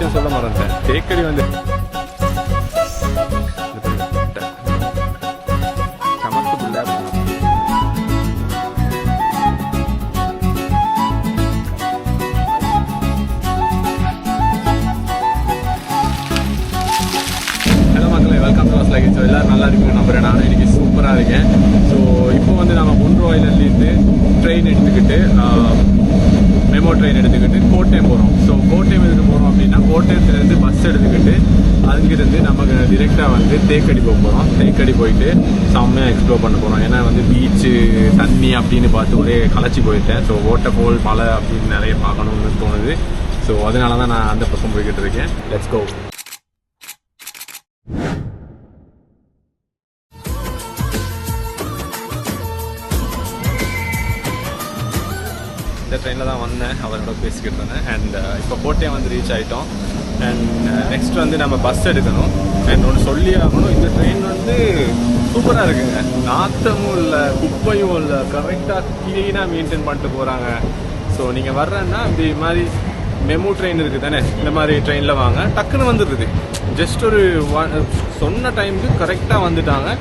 விஷயம் சொல்ல மறந்துட்டேன். தேக்கடி வந்து எல்லோரும் நல்லா இருக்குன்னு நம்புறேன். நானும் இன்றைக்கி சூப்பராக இருக்கேன். ஸோ இப்போ வந்து நம்ம பொன்ரோ ஐலண்ட்லேருந்து ட்ரெயின் எடுத்துக்கிட்டு மெமோ ட்ரெயின் எடுத்துக்கிட்டு கோட்டயம் போகிறோம். ஸோ கோட்டயம் எதுக்கு போகிறோம் அப்படின்னா, கோட்டயத்துலேருந்து பஸ் எடுத்துக்கிட்டு அங்கிருந்து நமக்கு டிரெக்டாக வந்து தேக்கடி போக போகிறோம். தேக்கடி போயிட்டு செம்மையாக எக்ஸ்ப்ளோர் பண்ண போகிறோம். ஏன்னா வந்து பீச்சு தண்ணி அப்படின்னு பார்த்து ஒரே களைச்சி போயிட்டேன். ஸோ வாட்டர்ஃபால் மலை அப்படின்னு நிறைய பார்க்கணும்னு தோணுது. ஸோ அதனால தான் நான் அந்த பக்கம் போய்கிட்டு இருக்கேன். Let's go. இந்த ட்ரெயினில் தான் வந்தேன், அவரோட பேசிக்கிட்டு இருந்தேன். அண்ட் இப்போ கோட்டையம் வந்து ரீச் ஆகிட்டோம். அண்ட் நெக்ஸ்ட் வந்து நம்ம பஸ் எடுக்கணும். அண்ட் ஒன்று சொல்லி ஆகணும், இந்த ட்ரெயின் வந்து சூப்பராக இருக்குங்க. நாற்றமும் இல்லை, குப்பையும் இல்லை, கரெக்டாக க்ளீனாக மெயின்டைன் பண்ணிட்டு போகிறாங்க. ஸோ நீங்கள் வர்றேன்னா இப்படி மாதிரி மெமோ ட்ரெயின் இருக்குது தானே, இந்த மாதிரி ட்ரெயினில் வாங்க, டக்குன்னு வந்துடுது. ஜஸ்ட் ஒரு சொன்ன டைமுக்கு கரெக்டாக வந்துட்டாங்க.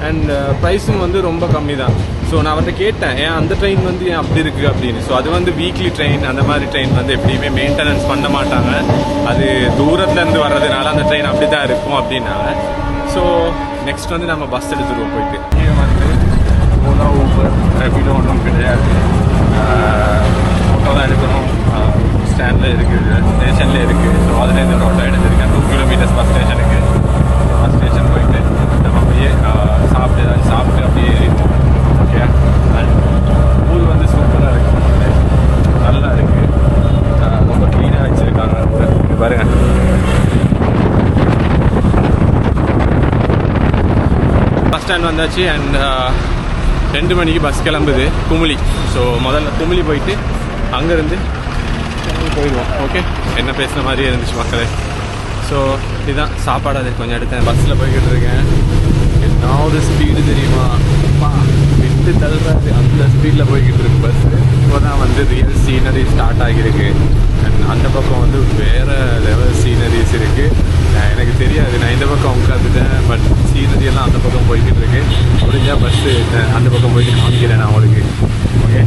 அண்ட் ப்ரைஸும் வந்து ரொம்ப கம்மி தான். ஸோ நான் அவர்கிட்ட கேட்டேன், ஏன் அந்த ட்ரெயின் வந்து ஏன் அப்படி இருக்குது அப்படின்னு. ஸோ அது வந்து வீக்லி ட்ரெயின், அந்த மாதிரி ட்ரெயின் வந்து எப்படியுமே மெயின்டெனன்ஸ் பண்ண மாட்டாங்க. அது தூரத்துலேருந்து வர்றதுனால அந்த ட்ரெயின் அப்படி தான் இருக்கும் அப்படின்னாங்க. ஸோ நெக்ஸ்ட் வந்து நம்ம பஸ் எடுத்துருவோம் போயிட்டு. இங்கே வந்து ஓலா ஊபர் ரேபிடோ ஒன்றும் கிடையாது. ஆட்டோ தான் எடுக்கணும். ஸ்டாண்டில் இருக்குது, ஸ்டேஷனில் இருக்குது. ஸோ அதுலேருந்து ஒரு ஆட்டோ எடுத்துருக்கேன் 2 கிலோமீட்டர்ஸ் பஸ் ஸ்டேஷனுக்கு. பஸ் ஸ்டேஷன் போயிட்டு நம்ம அப்படியே சாப்பிட்டு ஏதாச்சும் சாப்பிட்டு அப்படியே ஏறிடுவோம். ஓகே. அண்ட் ஊர் வந்து சூப்பராக இருக்குது, நல்லா இருக்குது, ரொம்ப க்ளீனாக வச்சுருக்காங்க. இங்கே பாருங்கள், பஸ் ஸ்டாண்ட் வந்தாச்சு. அண்ட் 2 மணிக்கு பஸ் கிளம்புது குமுளி. ஸோ முதல்ல குமுளி போயிட்டு அங்கேருந்து போயிடுவோம். ஓகே, என்ன பேசுகிற மாதிரியே இருந்துச்சு மக்களே. ஸோ இதுதான் சாப்பாடு. அது கொஞ்சம் எடுத்தேன். பஸ்ஸில் போய்கிட்டு இருக்கேன். என்ன ஒரு ஸ்பீடு தெரியுமா, விட்டு தள்ளுறாரு, அந்த ஸ்பீடில் போய்கிட்டு இருக்கு பஸ்ஸு. இப்போ தான் வந்து ரியல் சீனரி ஸ்டார்ட் ஆகியிருக்கு. அண்ட் அந்த பக்கம் வந்து வேறு லெவல் சீனரிஸ் இருக்குது. எனக்கு தெரியாது, நான் இந்த பக்கம் உட்காந்துட்டேன். பட் சீனரி எல்லாம் அந்த பக்கம் போய்கிட்டு இருக்கு. முடிஞ்சால் பஸ்ஸு அந்த பக்கம் போயிட்டு காமிக்கிறேன் நான் அவளுக்கு. ஓகே.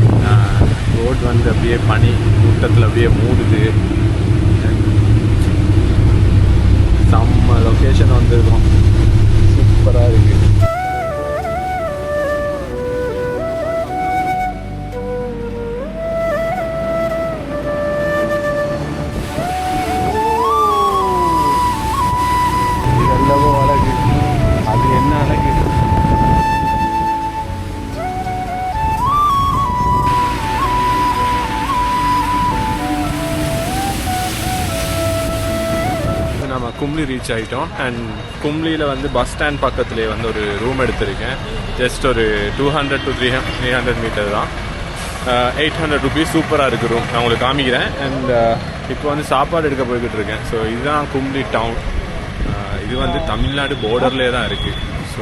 ரோட் வந்து அப்படியே பனி கூட்டத்தில் அப்படியே மூடுது. செம்ம லொக்கேஷன் வந்துருக்கோம், சூப்பராக இருக்குது. இதெல்லவோ அழகு, அது என்ன அழகு. நம்ம கும்ளி ரீச் ஆகிட்டோம். அண்ட் கும்ளியில் வந்து பஸ் ஸ்டாண்ட் பக்கத்துலேயே வந்து ஒரு ரூம் எடுத்திருக்கேன். ஜஸ்ட் ஒரு 200 to 300 மீட்டர் தான். 800 ருபீஸ். சூப்பராக இருக்குது ரூம், நான் உங்களுக்கு காமிக்கிறேன். அண்ட் இப்போ வந்து சாப்பாடு எடுக்க போய்கிட்டு இருக்கேன். ஸோ இதுதான் கும்ளி டவுன். இது வந்து தமிழ்நாடு பார்டர்லேயே தான் இருக்குது. ஸோ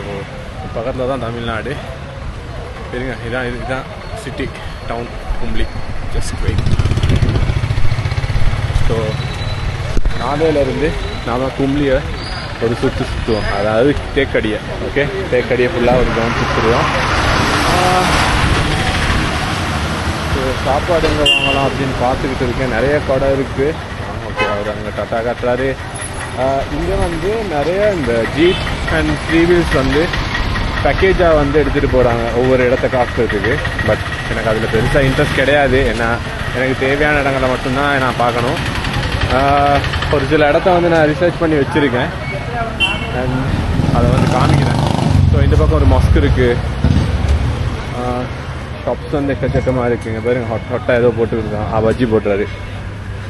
பக்கத்தில் தான் தமிழ்நாடு இருங்க. இதுதான் city town Kumily. Just wait. So நாளையிலேருந்து நாம் கும்ளியை ஒரு சுற்றுவோம், அதாவது தேக்கடியை. ஓகே, தேக்கடியை ஃபுல்லாக ஒரு கிரவுண்ட் சுற்றுவோம். ஸோ சாப்பாடு எங்கே வாங்கலாம் அப்படின்னு பார்த்துக்கிட்டு இருக்கேன். நிறைய கடை இருக்குது. ஓகே, அவர் அங்கே டாட்டா காட்டுறாரு. இங்கே வந்து நிறைய இந்த ஜீப் அண்ட் 3 வீல்ஸ் வந்து பேக்கேஜாக வந்து எடுத்துகிட்டு போகிறாங்க ஒவ்வொரு இடத்த காக்கிறதுக்கு. பட் எனக்கு அதில் பெருசாக இன்ட்ரெஸ்ட் கிடையாது. ஏன்னா எனக்கு தேவையான இடங்களை மட்டும்தான் நான் பார்க்கணும். ஒரு சில இடத்த வந்து நான் ரிசர்ச் பண்ணி வச்சுருக்கேன். அண்ட் அதை வந்து காமிக்கிறேன். ஸோ இந்த பக்கம் ஒரு மஸ்க் இருக்குது. ஷாப்ஸ் வந்து எக்கச்சக்கமாக இருக்குங்க. பாருங்க, ஹொட்டாக ஏதோ போட்டுக்கிட்டு பஜ்ஜி போட்டுறாரு.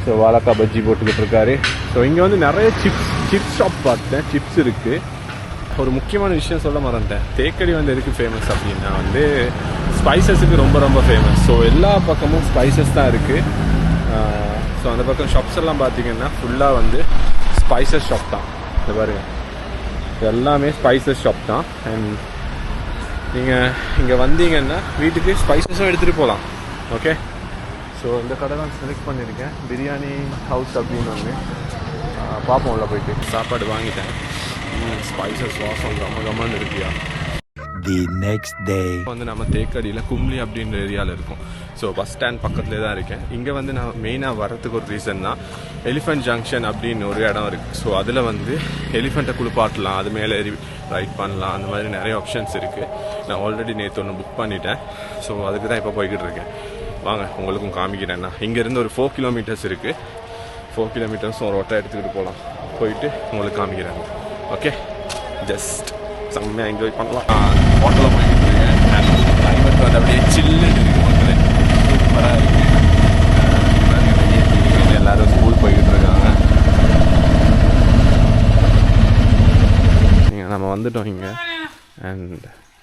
ஸோ வாழைக்காய் பஜ்ஜி போட்டுக்கிட்டு இருக்காரு. ஸோ இங்கே வந்து நிறைய சிப்ஸ் ஷாப் பார்த்தேன், சிப்ஸ் இருக்குது. ஒரு முக்கியமான விஷயம் சொல்ல மறந்துட்டேன். தேக்கடி வந்து எதுக்கு ஃபேமஸ் அப்படின்னா வந்து ஸ்பைசஸுக்கு ரொம்ப ரொம்ப ஃபேமஸ். ஸோ எல்லா பக்கமும் ஸ்பைசஸ் தான் இருக்குது. ஸோ அந்த பக்கம் ஷாப்ஸ் எல்லாம் பார்த்தீங்கன்னா ஃபுல்லாக வந்து ஸ்பைசஸ் ஷாப் தான். இந்த பாருங்கள், எல்லாமே ஸ்பைசஸ் ஷாப் தான். அண்ட் நீங்கள் இங்கே வந்தீங்கன்னா வீட்டுக்கு ஸ்பைசஸும் எடுத்துகிட்டு போகலாம். ஓகே. ஸோ இந்த கடை தான் செலக்ட் பண்ணியிருக்கேன். பிரியாணி ஹவுஸ் அப்படின்னு ஒன்று. பார்ப்போம் உள்ள போயிட்டு. சாப்பாடு வாங்கிட்டேன். ஸ்பைசஸ் வாசம் கம்மன்னு இருக்கியா. The next day வந்து நம்ம தேக்கடியில் கும்ளி அப்படின்ற ஏரியாவில் இருக்கும். ஸோ பஸ் ஸ்டாண்ட் பக்கத்துலேயே தான் இருக்கேன். இங்கே வந்து நான் மெயினாக வரத்துக்கு ஒரு ரீசன் தான், எலிஃபென்ட் ஜங்ஷன் அப்படின்னு ஒரு இடம் இருக்குது. ஸோ அதில் வந்து எலிஃபெண்ட்டை குளிப்பாட்டலாம், அது மேலே ஏறி ரைட் பண்ணலாம், அந்த மாதிரி நிறைய ஆப்ஷன்ஸ் இருக்குது. நான் ஆல்ரெடி நேற்று ஒன்று புக் பண்ணிட்டேன். ஸோ அதுக்கு தான் இப்போ போய்கிட்டு இருக்கேன். வாங்க உங்களுக்கும் காமிக்கிறேன்னா. இங்கேருந்து ஒரு 4 கிலோமீட்டர்ஸ் இருக்குது. 4 கிலோமீட்டர்ஸும் ஒரு ஒட்டை எடுத்துக்கிட்டு போகலாம். போயிட்டு உங்களுக்கு காமிக்கிறேன். ஓகே, ஜஸ்ட் செம்மையாக என்ஜாய் பண்ணலாம். ஹோட்டலில் போய்கிட்டு இருக்கேன். கிளைமேட் வந்து அப்படியே சில்லுன்னு இருக்குது. மக்களே சூப்பராக இருக்குது. எல்லோரும் ஸ்கூல் போய்கிட்டு இருக்காங்க. நீங்கள் நம்ம வந்துட்டோம் இங்கே. அண்ட்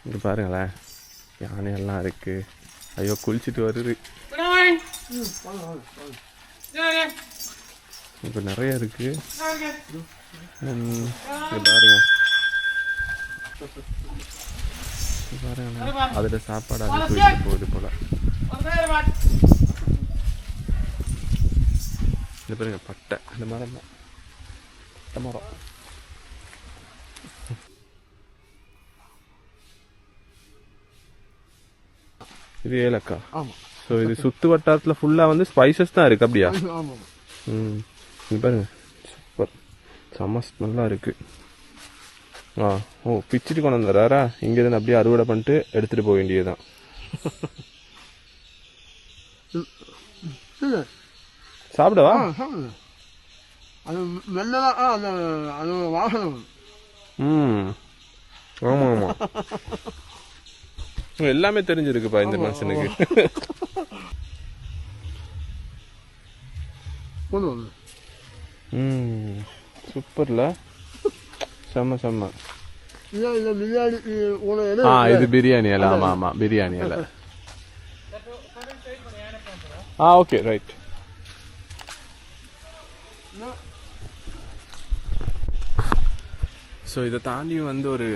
இங்கே பாருங்களேன், யானையெல்லாம் இருக்குது. ஐயோ குளிச்சுட்டு வருது. இப்போ நிறைய இருக்குது. இங்கே பாருங்க, அதில் சாப்பாடு அது தூக்கிட்டு போகுது போல. இந்த பாருங்க பட்டை, இந்த மரம் தான் பட்டை மரம். இது ஏலக்கா. ஸோ இது சுற்று வட்டாரத்தில் ஃபுல்லாக வந்து ஸ்பைசஸ் தான் இருக்குது அப்படியா? இது பாருங்க, சூப்பர், செம்ம ஸ்மெல்லாக இருக்குது. ஓ பிச்சுட்டு கொண்டு வந்துடுறாரா? இங்கேருந்து அப்படியே அறுவடை பண்ணிட்டு எடுத்துகிட்டு போக வேண்டியதுதான். சாப்பிடவா? ஆமாம் ஆமாம், எல்லாமே தெரிஞ்சிருக்குப்பா இந்த மனுஷனுக்கு. சூப்பர்ல, செம்ம செம்ம. இது பிரியாணி இலை. ஆமா ஆமா, பிரியாணி இலை. Okay right. ஸோ இதை தாண்டி வந்து ஒரு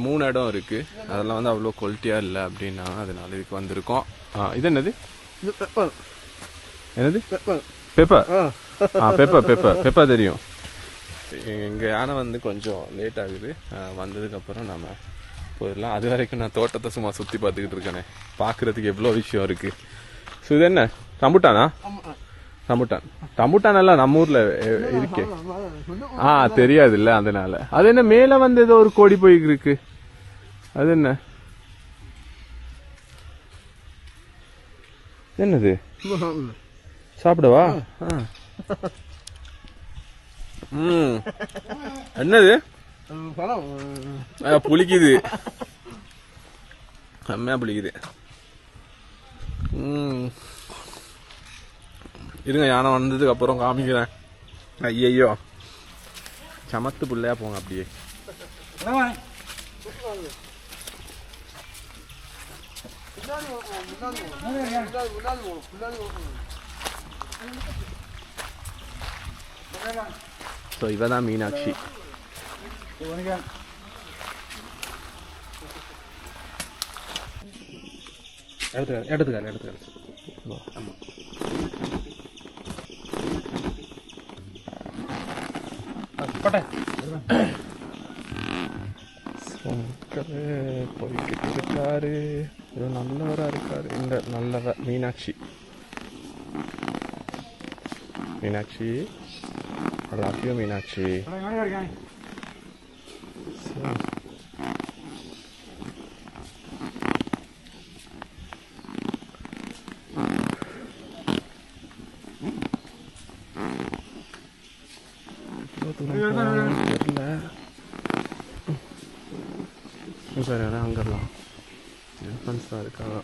3 இடம் இருக்கு. அதெல்லாம் வந்து அவ்வளோ குவாலிட்டியா இல்லை அப்படின்னா அதனால இதுக்கு வந்திருக்கோம். இது என்னது? என்னது? பெப்பர். பெப்பர் பெப்பர் பெப்பர் தெரியும். எங்கள் யானை வந்து கொஞ்சம் லேட் ஆகுது. வந்ததுக்கப்புறம் நம்ம போயிடலாம். அது வரைக்கும் நான் தோட்டத்தை சும்மா சுற்றி பார்த்துக்கிட்டு இருக்கேனே. பார்க்குறதுக்கு எவ்வளோ விஷயம் இருக்குது. ஸோ இது என்ன ரம்புட்டானா? ரம்புட்டான் எல்லாம் நம்ம ஊரில் இருக்கே. தெரியாது இல்லை, அதனால. அது என்ன மேலே வந்து ஏதோ ஒரு கோடி போய்க்கு இருக்கு, அது என்ன? என்னது? சாப்பிடவா? என்னது? புளிக்குது, செம்மையா புளிக்குது. இருங்க, யானை வந்ததுக்கு அப்புறம் காமிக்கிறேன். ஐயோ, சமத்து புள்ளையா போங்க அப்படியே. ஸோ இவதான் மீனாட்சி. எடுத்துக்காரு. போய்கிட்டு இருக்காரு. நல்லவரா இருக்காரு இந்த நல்லவ. Meenakshi I love you, Meenakshi. தெரியல, அங்கெல்லாம் எலிஃபண்ட்ஸாக இருக்காங்க.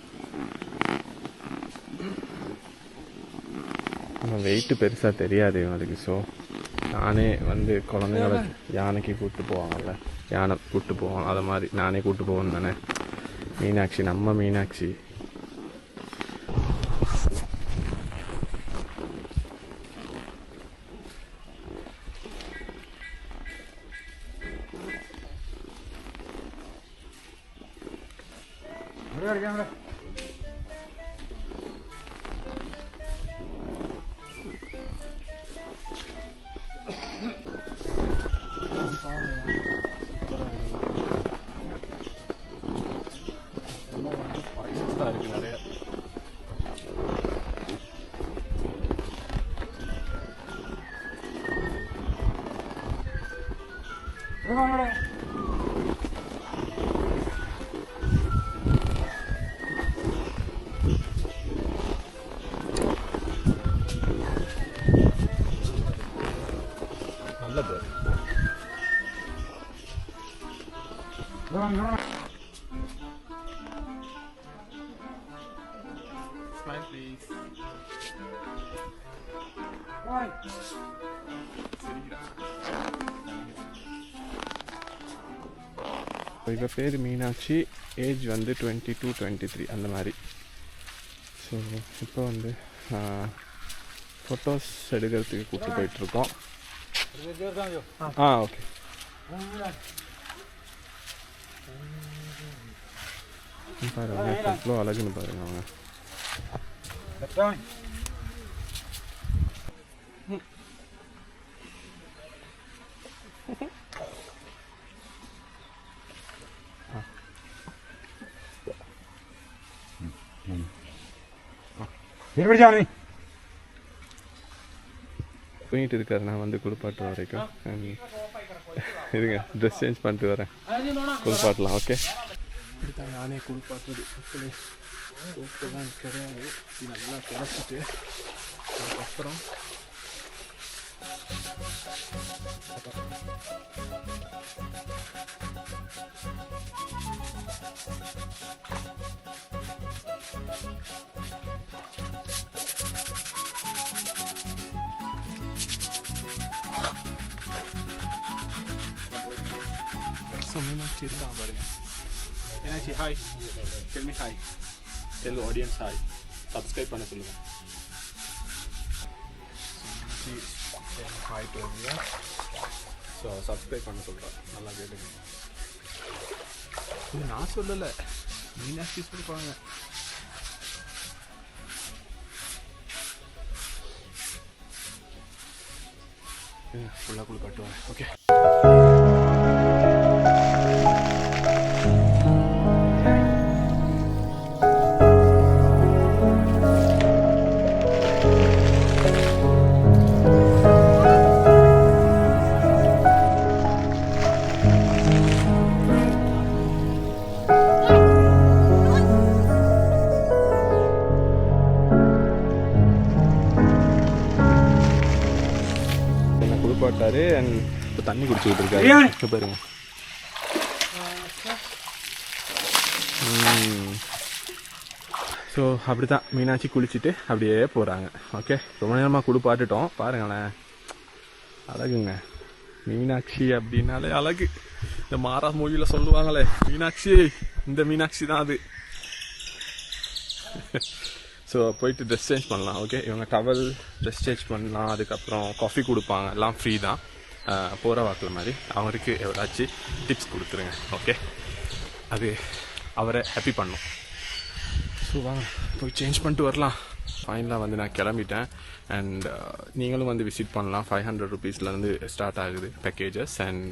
வெயிட்டு பெருசாக தெரியாது இவங்களுக்கு. ஸோ நானே வந்து குழந்தைங்கள யானைக்கு கூப்பிட்டு போவாங்கல்ல, யானை கூப்பிட்டு போவாங்க, அதை மாதிரி நானே கூப்பிட்டு போவேன்னு தானே. மீனாட்சி, நம்ம மீனாட்சி. இருக்குது நிறைய. நல்லது. Smile please. இவ பேர் மீனாட்சி, ஏஜ் வந்து 22-23 அந்த மாதிரி. ஸோ இப்போ வந்து ஃபோட்டோஸ் எடுக்கிறதுக்கு கூப்பிட்டு போயிட்டுருக்கோம். ஓகே. பாருங்க எவ்வளோ அழகுன்னு பாருங்க அவங்க. தூங்கிட்டு இருக்காரு. நான் வந்து குளிப்பாட்டு வரைக்கும் இருங்க, ட்ரெஸ் சேஞ்ச் பண்ணிட்டு வரேன், குளிப்பாட்டலாம். ஓகே. இப்படித்தான் நானே குளிப்பாட்டுறது. தான் கிடையாது, நல்லா கிளச்சிட்டு அதுக்கப்புறம் மீனாட்சி இருக்கா பாருங்க. Meenakshi hi, tell me hi, tell audience hi, subscribe பண்ண சொல்லுங்க. ஹாய் போடுங்க. ஸோ சப்ஸ்கிரைப் பண்ண சொல்கிறேன், நல்லா கேட்டுங்க. இது நான் சொல்லலை, மீனாட்சி சொல்லுவாங்க. ஃபுல்லாக குளிப்பாட்டுவாங்க. ஓகே. குளிப்பாட்டாரு அண்ட் இப்போ தண்ணி குடிச்சுக்கிட்டு இருக்காரு. இப்போ பாருங்க. ஸோ அப்படி தான் மீனாட்சி குளிச்சுட்டு அப்படியே போகிறாங்க. ஓகே, ரொம்ப நேரமாக குளிப்பாட்டுட்டோம். பாருங்களேன், அழகுங்க. மீனாட்சி அப்படின்னாலே அழகு. இந்த மாறா மொழியில் சொல்லுவாங்களே, மீனாட்சி, இந்த மீனாட்சி தான் அது. ஸோ போயிட்டு ட்ரெஸ் சேஞ்ச் பண்ணலாம். ஓகே, இவங்க டவல் ட்ரெஸ் சேஞ்ச் பண்ணலாம், அதுக்கப்புறம் காஃபி கொடுப்பாங்க, எல்லாம் ஃப்ரீ தான். போகிற வாக்கில் மாதிரி அவருக்கு எவ்வளோச்சும் டிப்ஸ் கொடுத்துருங்க. ஓகே, அது அவரை ஹாப்பி பண்ணும். ஸோ வாங்க போய் சேஞ்ச் பண்ணிட்டு வரலாம். ஃபைனலாக வந்து நான் கிளம்பிட்டேன். அண்ட் நீங்களும் வந்து விசிட் பண்ணலாம். 500 rupeesலேருந்து ஸ்டார்ட் ஆகுது பேக்கேஜஸ். அண்ட்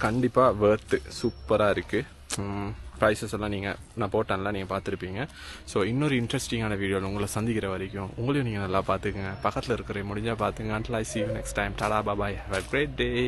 கண்டிப்பாக வர்த்து சூப்பராக இருக்குது. ப்ரைஸஸ் எல்லாம் நான் போட்டேன்லாம் நீங்கள் பார்த்துருப்பீங்க. ஸோ இன்னொரு இன்ட்ரெஸ்டிங்கான வீடியோவில் உங்களை சந்திக்கிற வரைக்கும் உங்களையும் நீங்கள் நல்லா பார்த்துக்குங்க. பக்கத்தில் இருக்கிற முடிஞ்சால் பார்த்துங்க. Until I see you next time. Tada, bye bye. Have a great day.